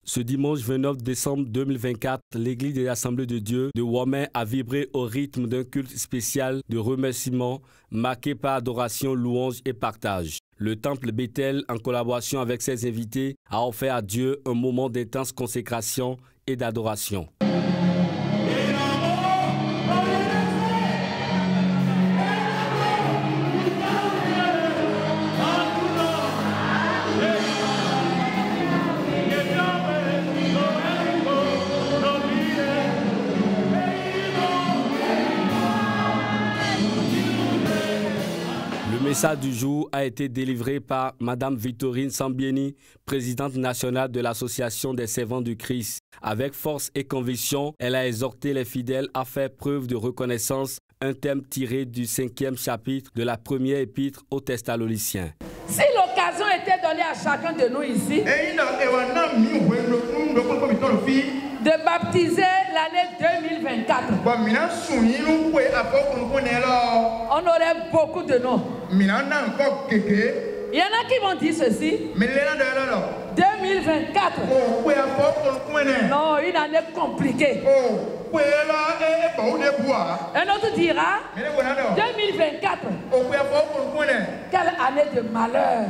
Ce dimanche 29 décembre 2024, l'église des Assemblées de Dieu de Wamé a vibré au rythme d'un culte spécial de remerciement marqué par adoration, louange et partage. Le temple Bethel, en collaboration avec ses invités, a offert à Dieu un moment d'intense consécration et d'adoration. Le message du jour a été délivré par Mme Victorine Sambieni, présidente nationale de l'Association des servants du Christ. Avec force et conviction, elle a exhorté les fidèles à faire preuve de reconnaissance, un thème tiré du 5e chapitre de la première épître aux Thessaloniciens. Si l'occasion était donnée à chacun de nous ici de baptiser l'année 2024, on aurait beaucoup de noms. Il y en a qui vont dire ceci. 2024. Non, une année compliquée. Un autre dira 2024. Quelle année de malheur.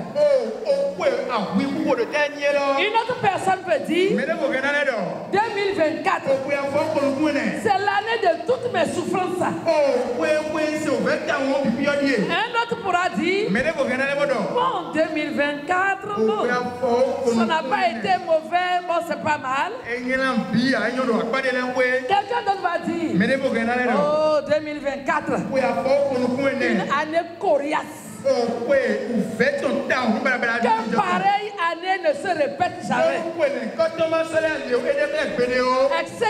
Une autre personne peut dire 2024. C'est l'année de toutes mes souffrances. Un autre pourra dire bon, 2024, bon, ça n'a pas été mauvais, bon, c'est pas mal. Quelqu'un d'autre va dire oh, 2024, une année coriace. Que pareille année ne se répète jamais. Etc.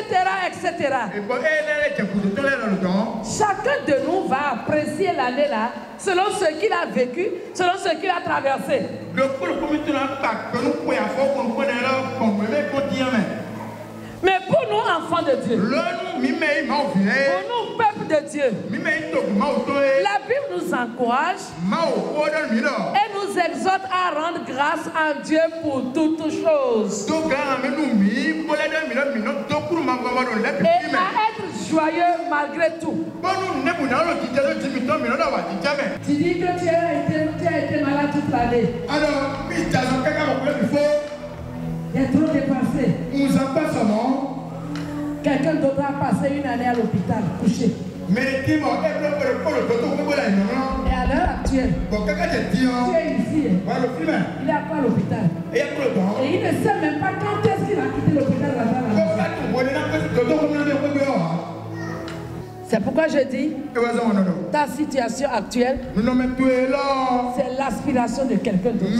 Chacun de nous va apprécier l'année là selon ce qu'il a vécu, selon ce qu'il a traversé. Mais pour nous, enfants de Dieu, pour nous, peuple de Dieu, la Bible nous encourage et nous exhorte à rendre grâce à Dieu pour toutes choses. Et à être joyeux malgré tout. Tu dis que tu as été malade toute l'année. Il est trop dépassé. Quelqu'un d'autre a passé une année à l'hôpital, couché. Et à l'heure actuelle, tu es ici. Il est à quoi à l'hôpital? Et il ne sait même pas quand est-ce qu'il a quitté l'hôpital. C'est pourquoi je dis, ta situation actuelle, c'est l'aspiration de quelqu'un d'autre.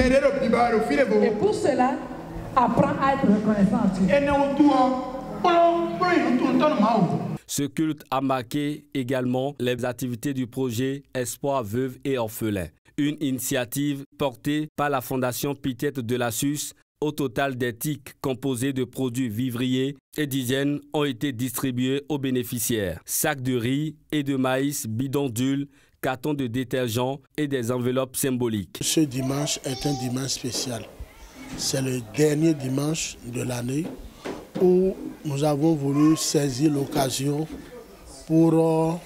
Et pour cela, apprends à être reconnaissant à Dieu. Ce culte a marqué également les activités du projet Espoir Veuves et Orphelins, une initiative portée par la Fondation Pittet de la Suisse. Au total, des tickets composés de produits vivriers et d'hygiène ont été distribués aux bénéficiaires. Sacs de riz et de maïs, bidons d'huile, cartons de détergent et des enveloppes symboliques. Ce dimanche est un dimanche spécial. C'est le dernier dimanche de l'année où nous avons voulu saisir l'occasion pour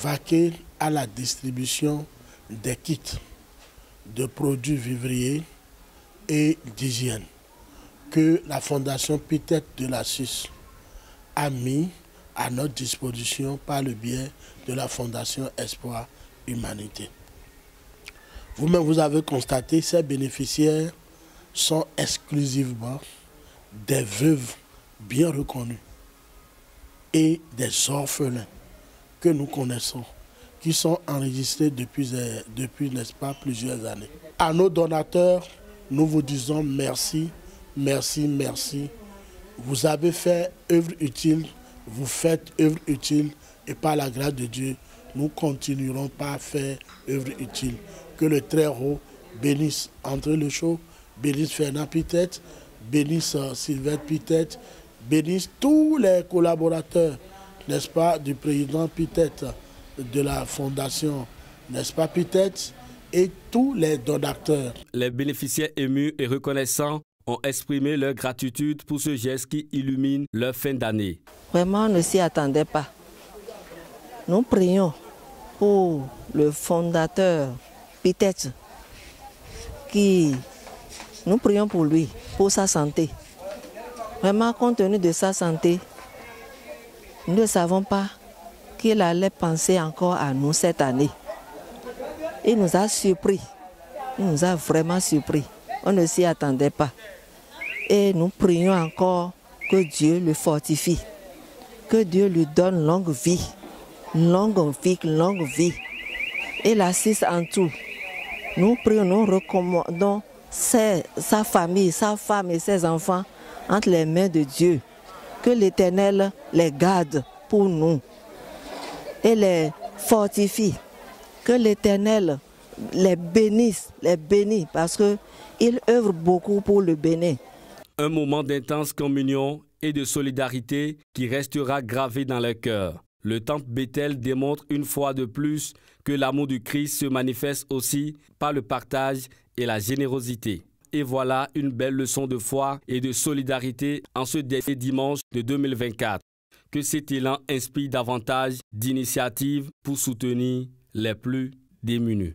vaquer à la distribution des kits de produits vivriers et d'hygiène que la Fondation Pittet de la Suisse a mis à notre disposition par le biais de la Fondation Espoir Humanité. Vous-même, vous avez constaté, ces bénéficiaires sont exclusivement des veuves bien reconnues et des orphelins que nous connaissons, qui sont enregistrés depuis n'est-ce pas, plusieurs années. À nos donateurs, nous vous disons merci, merci, merci. Vous avez fait œuvre utile, vous faites œuvre utile et par la grâce de Dieu, nous continuerons par faire œuvre utile. Que le Très-Haut bénisse André Le Chaud, bénisse Fernand Pittet, bénisse Sylvain Pittet, bénisse tous les collaborateurs, n'est-ce pas, du président Pittet, de la fondation, n'est-ce pas, Pittet, et tous les donateurs. Les bénéficiaires émus et reconnaissants ont exprimé leur gratitude pour ce geste qui illumine leur fin d'année. Vraiment, on ne s'y attendait pas. Nous prions pour le fondateur, peut-être, nous prions pour lui, pour sa santé. Vraiment, compte tenu de sa santé, nous ne savons pas qu'il allait penser encore à nous cette année. Il nous a surpris, il nous a vraiment surpris. On ne s'y attendait pas. Et nous prions encore que Dieu le fortifie, que Dieu lui donne longue vie, longue vie. Et la CIS en tout. Nous prions, nous recommandons sa famille, sa femme et ses enfants entre les mains de Dieu. Que l'Éternel les garde pour nous et les fortifie. Que l'Éternel les bénisse parce qu'il œuvre beaucoup pour le Bénin. Un moment d'intense communion et de solidarité qui restera gravé dans leur cœur. Le temple Bethel démontre une fois de plus que l'amour du Christ se manifeste aussi par le partage et la générosité. Et voilà une belle leçon de foi et de solidarité en ce dernier dimanche de 2024. Que cet élan inspire davantage d'initiatives pour soutenir les plus démunis.